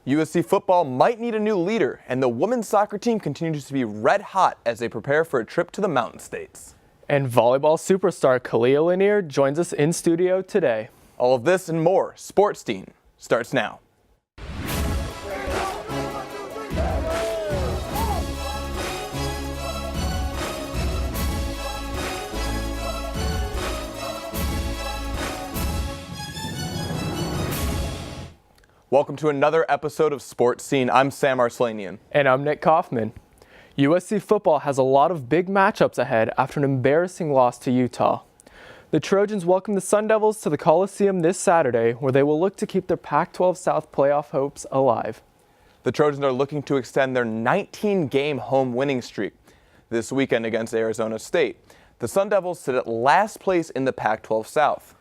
USC football might need a new leader, and the women's soccer team continues to be red hot as they prepare for a trip to the Mountain States. And volleyball superstar Khalia Lanier joins us in studio today. All of this and more, Sports Scene starts now. Welcome to another episode of Sports Scene. I'm Sam Arslanian. And I'm Nick Kaufman. USC football has a lot of big matchups ahead after an embarrassing loss to Utah. The Trojans welcome the Sun Devils to the Coliseum this Saturday, where they will look to keep their Pac-12 South playoff hopes alive. The Trojans are looking to extend their 19-game home winning streak this weekend against Arizona State. The Sun Devils sit at last place in the Pac-12 South.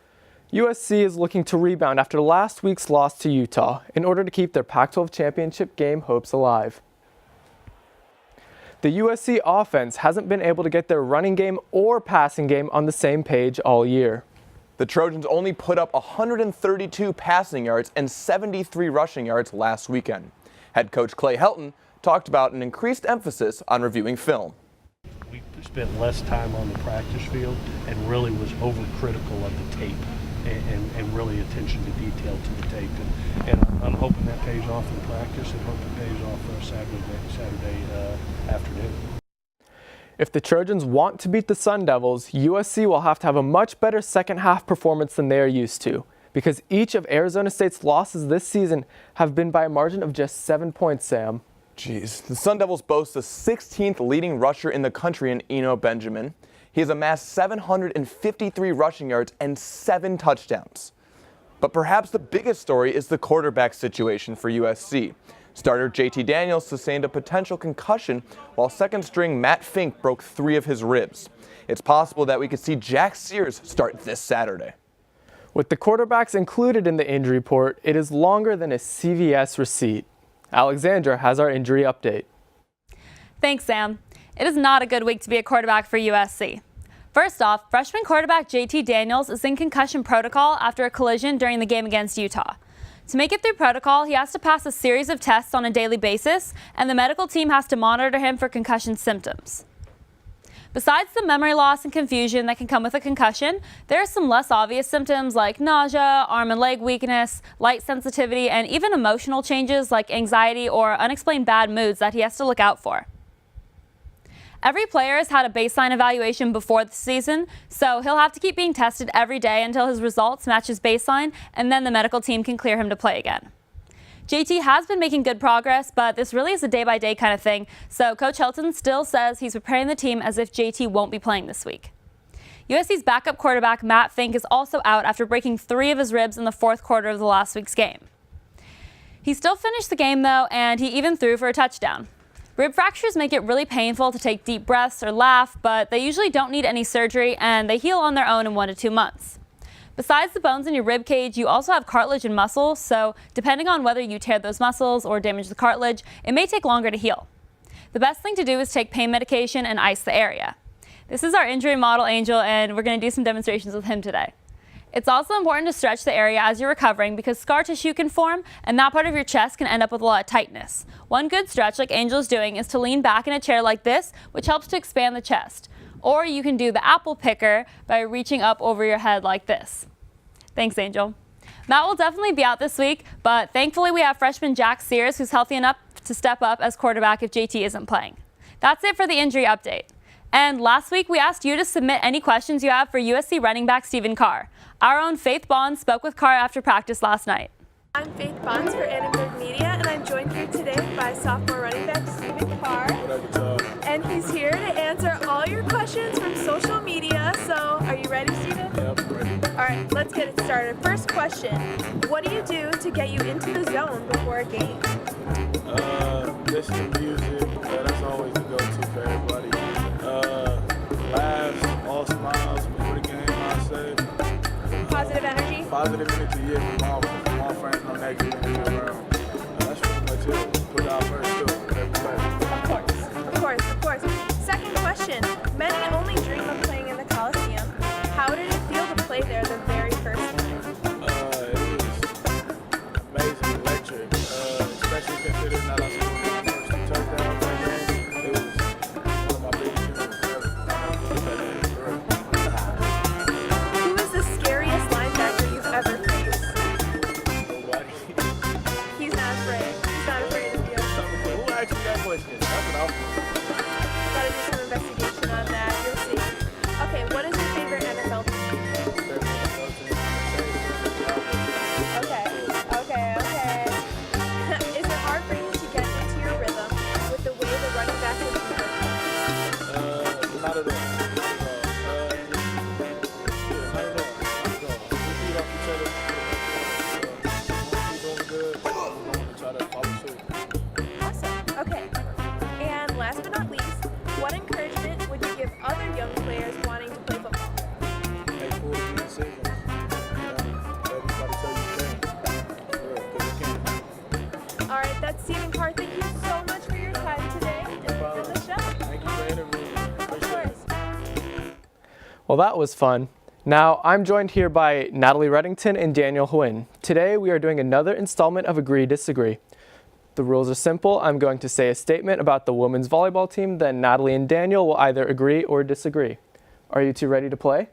USC is looking to rebound after last week's loss to Utah in order to keep their Pac-12 championship game hopes alive. The USC offense hasn't been able to get their running game or passing game on the same page all year. The Trojans only put up 132 passing yards and 73 rushing yards last weekend. Head coach Clay Helton talked about an increased emphasis on reviewing film. We spent less time on the practice field and really was overcritical of the tape. And really attention to detail to the tape. And I'm hoping that pays off in practice and hope it pays off Saturday afternoon. If the Trojans want to beat the Sun Devils, USC will have to have a much better second half performance than they are used to, because each of Arizona State's losses this season have been by a margin of just 7 points, Sam. Jeez. The Sun Devils boast the 16th leading rusher in the country in Eno Benjamin. He has amassed 753 rushing yards and 7 touchdowns. But perhaps the biggest story is the quarterback situation for USC. Starter JT Daniels sustained a potential concussion, while second-string Matt Fink broke 3 of his ribs. It's possible that we could see Jack Sears start this Saturday. With the quarterbacks included in the injury report, it is longer than a CVS receipt. Alexandra has our injury update. Thanks, Sam. It is not a good week to be a quarterback for USC. First off, freshman quarterback JT Daniels is in concussion protocol after a collision during the game against Utah. To make it through protocol, he has to pass a series of tests on a daily basis, and the medical team has to monitor him for concussion symptoms. Besides the memory loss and confusion that can come with a concussion, there are some less obvious symptoms like nausea, arm and leg weakness, light sensitivity, and even emotional changes like anxiety or unexplained bad moods that he has to look out for. Every player has had a baseline evaluation before the season, so he'll have to keep being tested every day until his results match his baseline, and then the medical team can clear him to play again. JT has been making good progress, but this really is a day-by-day kind of thing, so Coach Helton still says he's preparing the team as if JT won't be playing this week. USC's backup quarterback Matt Fink is also out after breaking 3 of his ribs in the fourth quarter of the last week's game. He still finished the game, though, and he even threw for a touchdown. Rib fractures make it really painful to take deep breaths or laugh, but they usually don't need any surgery and they heal on their own in 1 to 2 months. Besides the bones in your rib cage, you also have cartilage and muscles, so depending on whether you tear those muscles or damage the cartilage, it may take longer to heal. The best thing to do is take pain medication and ice the area. This is our injury model, Angel, and we're going to do some demonstrations with him today. It's also important to stretch the area as you're recovering because scar tissue can form and that part of your chest can end up with a lot of tightness. One good stretch, like Angel is doing, is to lean back in a chair like this, which helps to expand the chest. Or you can do the apple picker by reaching up over your head like this. Thanks, Angel. Matt will definitely be out this week, but thankfully we have freshman Jack Sears, who's healthy enough to step up as quarterback if JT isn't playing. That's it for the injury update. And last week, we asked you to submit any questions you have for USC running back Stephen Carr. Our own Faith Bonds spoke with Carr after practice last night. I'm Faith Bonds for Annenberg Media, and I'm joined here today by sophomore running back Stephen Carr. And he's here to answer all your questions from social media. So, are you ready, Stephen? Yeah, I'm ready. All right, let's get it started. First question, what do you do to get you into the zone before a game? Listen to music, that's always the go-to for everybody. Laughs, all smiles before the game, I say. Positive energy? Positive energy, yeah, from all friends, no negative energy around. That's pretty much it. Put it out first, too, every play. Of course. Second question, many only dream of playing in the Coliseum. How did it feel to play there the very first time? It was amazing, electric, especially especially considering that I scored my first 2 touchdowns that game. It was one of my biggest games ever. Who is the scariest linebacker you've ever faced? Nobody. He's not afraid. He's not afraid of you. Who asked me that question? That's what I was Gotta do some investigation on that. You'll see. Okay, what is your favorite NFL team? Okay. Is it hard for you to get into your rhythm with the way the running back is moving? Not at all. We feed off each other. We're doing good. We're going to try to follow suit. Awesome. Okay. And last but not least, what encouragement would you give other young players wanting to play football? Make full decisions. Everybody tell you things. Because you can. All right, that's Stephen Carr. Thank you so much for your time today and the show. Thank you for interviewing me. Of Appreciate it. course. Well, that was fun. Now, I'm joined here by Natalie Reddington and Daniel Huynh. Today, we are doing another installment of Agree Disagree. The rules are simple. I'm going to say a statement about the women's volleyball team, then Natalie and Daniel will either agree or disagree. Are you two ready to play?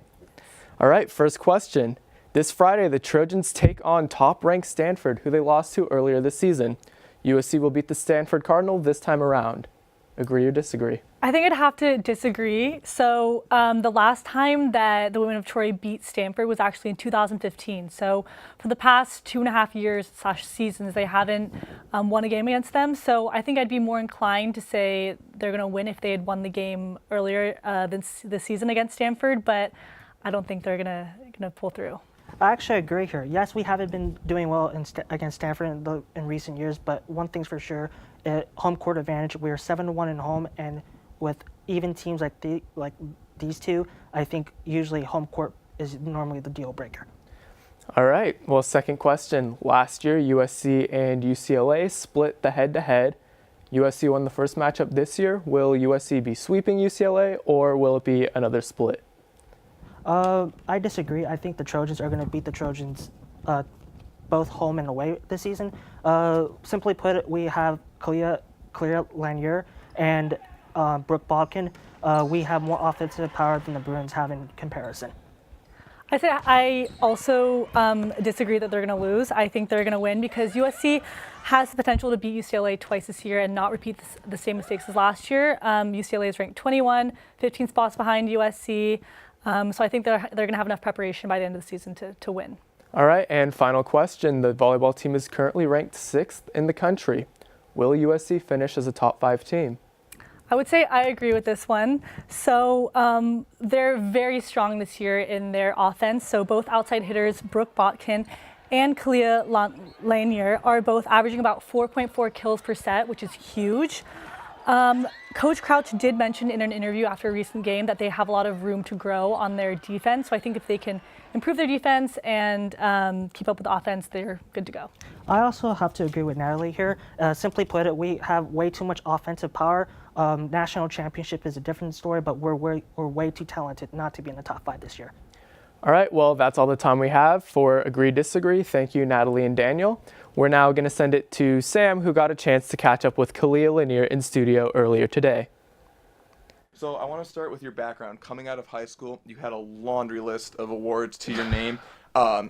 All right, first question. This Friday, the Trojans take on top-ranked Stanford, who they lost to earlier this season. USC will beat the Stanford Cardinal this time around. Agree or disagree? I think I'd have to disagree. So the last time that the women of Troy beat Stanford was actually in 2015. So for the past 2.5 years / seasons, they haven't won a game against them. So I think I'd be more inclined to say they're going to win if they had won the game earlier this season against Stanford. But I don't think they're going to pull through. I actually agree here. Yes, we haven't been doing well against Stanford in recent years, but one thing's for sure, home court advantage. We're 7-1 at home, and with even teams like these two, I think usually home court is normally the deal breaker. All right, well, second question. Last year, USC and UCLA split the head-to-head. USC won the first matchup this year. Will USC be sweeping UCLA, or will it be another split? I disagree. I think the Trojans are going to beat the Trojans both home and away this season. Simply put, we have Khalia, Lanier, and Brooke Bodkin. We have more offensive power than the Bruins have in comparison. I also disagree that they're going to lose. I think they're going to win because USC has the potential to beat UCLA twice this year and not repeat the same mistakes as last year. UCLA is ranked 21, 15 spots behind USC. So I think they're going to have enough preparation by the end of the season to win. All right, and final question. The volleyball team is currently ranked 6th in the country. Will USC finish as a top 5 team? I would say I agree with this one. So they're very strong this year in their offense. So both outside hitters, Brooke Bodkin and Khalia Lanier, are both averaging about 4.4 kills per set, which is huge. Coach Crouch did mention in an interview after a recent game that they have a lot of room to grow on their defense. So I think if they can improve their defense and keep up with the offense, they're good to go. I also have to agree with Natalie here. Simply put, we have way too much offensive power. National championship is a different story, but we're way too talented not to be in the top 5 this year. All right, well, that's all the time we have for Agree Disagree. Thank you, Natalie and Daniel. We're now going to send it to Sam, who got a chance to catch up with Khalia Lanier in studio earlier today. So I want to start with your background. Coming out of high school, you had a laundry list of awards to your name.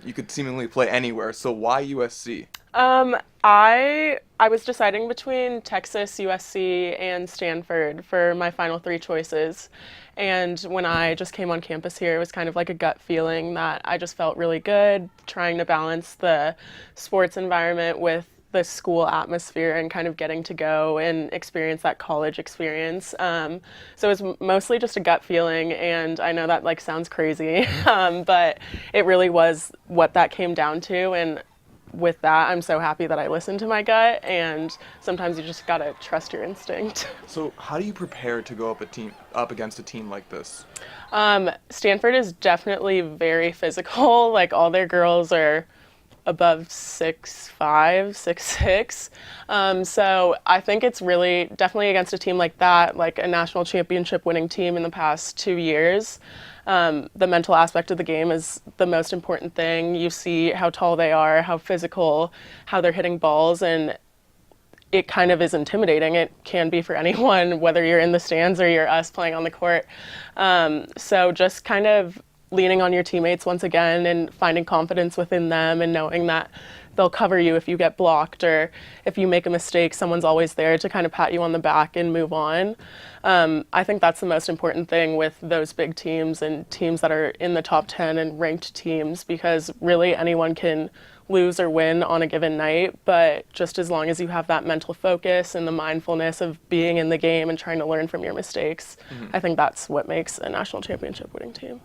You could seemingly play anywhere. So why USC? I was deciding between Texas, USC, and Stanford for my final 3 choices. And when I just came on campus here, it was kind of like a gut feeling that I just felt really good, trying to balance the sports environment with the school atmosphere and kind of getting to go and experience that college experience. So it was mostly just a gut feeling, and I know that sounds crazy, but it really was what that came down to. And with that, I'm so happy that I listened to my gut, and sometimes you just gotta trust your instinct. So how do you prepare to go up against a team like this? Stanford is definitely very physical. All their girls are above 6'5", 6'6". So I think it's really definitely against a team like that, like a national championship winning team in the past 2 years. The mental aspect of the game is the most important thing. You see how tall they are, how physical, how they're hitting balls, and it kind of is intimidating. It can be for anyone, whether you're in the stands or you're us playing on the court. So just kind of leaning on your teammates once again and finding confidence within them and knowing that they'll cover you if you get blocked or if you make a mistake, someone's always there to kind of pat you on the back and move on. I think that's the most important thing with those big teams and teams that are in the top 10 and ranked teams, because really anyone can lose or win on a given night, but just as long as you have that mental focus and the mindfulness of being in the game and trying to learn from your mistakes, I think that's what makes a national championship winning team.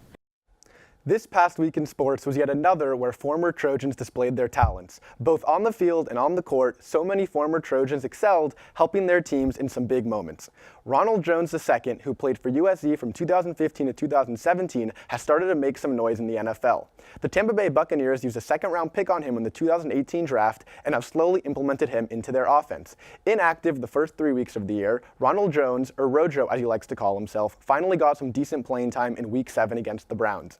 This past week in sports was yet another where former Trojans displayed their talents. Both on the field and on the court, so many former Trojans excelled, helping their teams in some big moments. Ronald Jones II, who played for USC from 2015 to 2017, has started to make some noise in the NFL. The Tampa Bay Buccaneers used a second-round pick on him in the 2018 draft and have slowly implemented him into their offense. Inactive the first 3 weeks of the year, Ronald Jones, or Rojo as he likes to call himself, finally got some decent playing time in Week 7 against the Browns.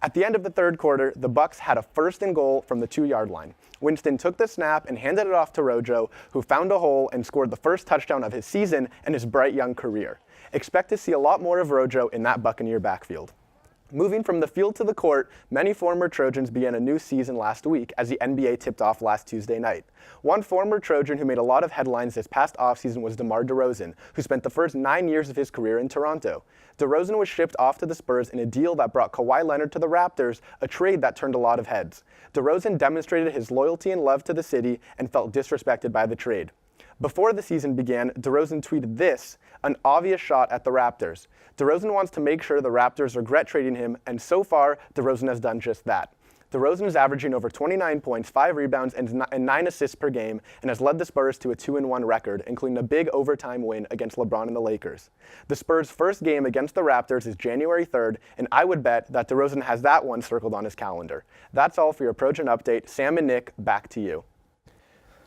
At the end of the third quarter, the Bucs had a 1st and goal from the 2-yard line. Winston took the snap and handed it off to Rojo, who found a hole and scored the first touchdown of his season and his bright young career. Expect to see a lot more of Rojo in that Buccaneer backfield. Moving from the field to the court, many former Trojans began a new season last week as the NBA tipped off last Tuesday night. One former Trojan who made a lot of headlines this past offseason was DeMar DeRozan, who spent the first 9 years of his career in Toronto. DeRozan was shipped off to the Spurs in a deal that brought Kawhi Leonard to the Raptors, a trade that turned a lot of heads. DeRozan demonstrated his loyalty and love to the city and felt disrespected by the trade. Before the season began, DeRozan tweeted this, an obvious shot at the Raptors. DeRozan wants to make sure the Raptors regret trading him, and so far, DeRozan has done just that. DeRozan is averaging over 29 points, 5 rebounds, and 9 assists per game, and has led the Spurs to a 2-1 record, including a big overtime win against LeBron and the Lakers. The Spurs' first game against the Raptors is January 3rd, and I would bet that DeRozan has that one circled on his calendar. That's all for your Trojan update. Sam and Nick, back to you.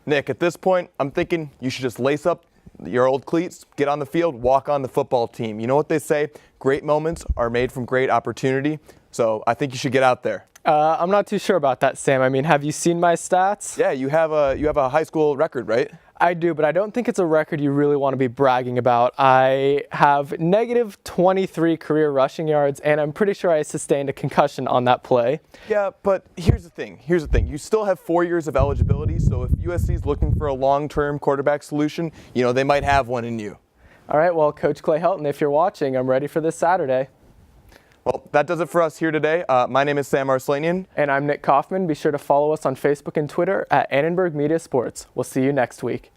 Nick, at this point, I'm thinking you should just lace up your old cleats, get on the field, walk on the football team. You know what they say? Great moments are made from great opportunity. So I think you should get out there. I'm not too sure about that, Sam. I mean, have you seen my stats? Yeah, you have a high school record, right? I do, but I don't think it's a record you really want to be bragging about. I have negative 23 career rushing yards, and I'm pretty sure I sustained a concussion on that play. Yeah, but here's the thing. You still have 4 years of eligibility, so if USC is looking for a long-term quarterback solution, they might have one in you. All right, well, Coach Clay Helton, if you're watching, I'm ready for this Saturday. Well, that does it for us here today. My name is Sam Arslanian. And I'm Nick Kaufman. Be sure to follow us on Facebook and Twitter at Annenberg Media Sports. We'll see you next week.